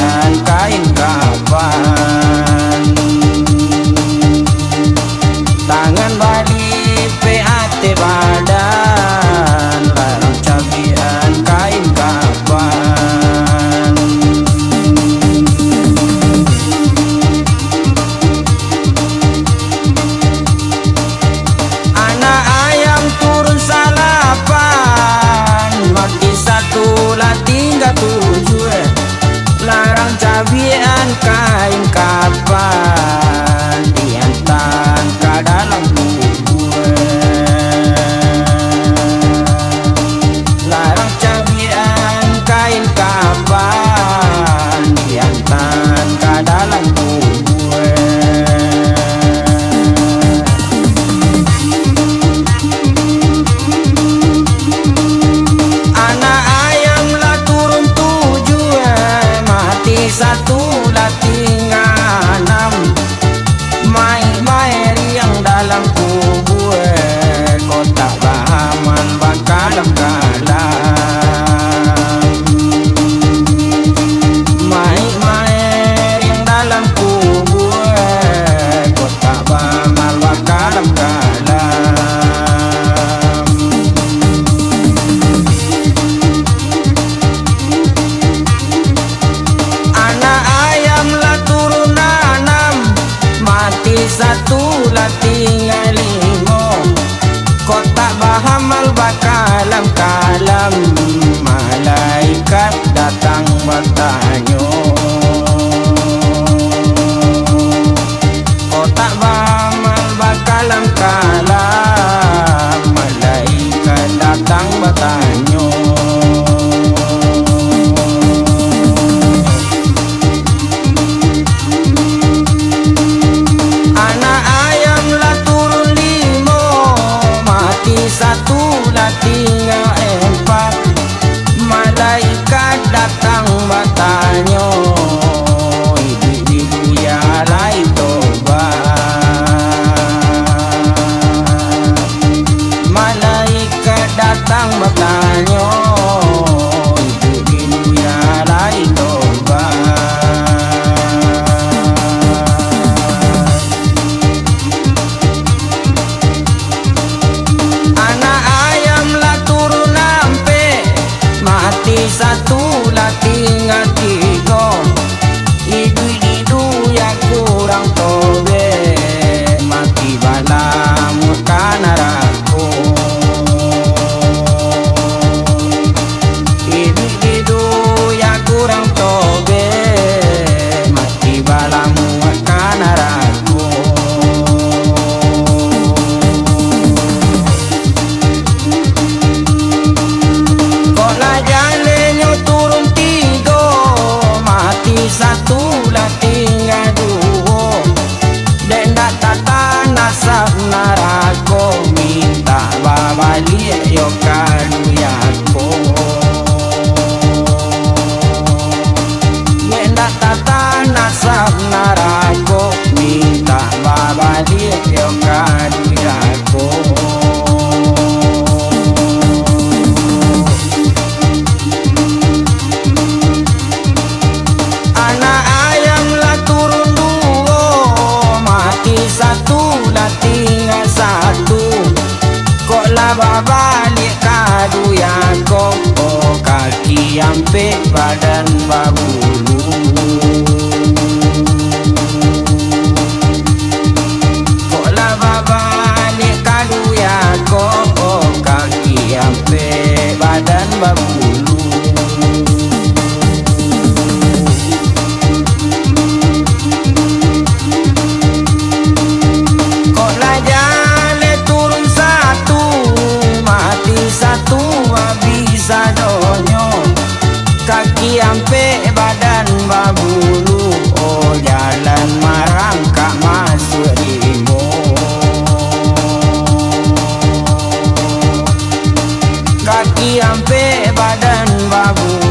cabian kain kapan, tangan balik PAT badan, larang cabian kain kapan. Anak ayam turun salapan, mati satu lah tinggal tujuh, larang cabian kain kapan, diantar ke dalam kubur. Larang cabian kain kapan, diantar ke dalam kubur. Anak ayam lah turun tujuh, mati satu lah tinggal enam. Mai-mai yang dalam kubur, kotak bahaman bakalam-kalam. Mai-mai yang dalam kubur, kotak bahaman bakalam-kalam. Anak ayam lah turun enam, mati satu lah tinggal lima, kotak bahamal bakalam-kalam. Malaikat datang bertanya, kotak bahamal bakalam-kalam. Malaikat datang bertanya, anak ayam lah turun lima, mati satu lah tinggal empat. Malaikat datang bertanya, ibu-ibu ya lai tobat. Malaikat datang bertanya, ibu-ibu ya lai tobat. Anak ayam lah turun ampe, mati satu lah tinggal tiga. Idu-idu ya kurang tobe, mati balam ke neraka. Idu-idu ya kurang tobe, mati balam ke neraka. Kok lah jalannya turun tiga, mati satu lah tinggal dua. Dan dak tata nasab narako, minta babalik yo kaduyako. Dan dak tata nasab narako, minta babalik yo kaduyako. Anak ayam lah turun dua, mati satu lah tinggal satu. Kok lah babalik kaduyako, oh kaki ampe badan babulu. Kok lah babalik kaduyako, oh kaki ampe badan babulu. Kok lah jalan turun satu, mati satu bisa donyo. Kaki ampe badan babulu, oh jalan marang kak masuk limo. Kaki ampe badan babulu,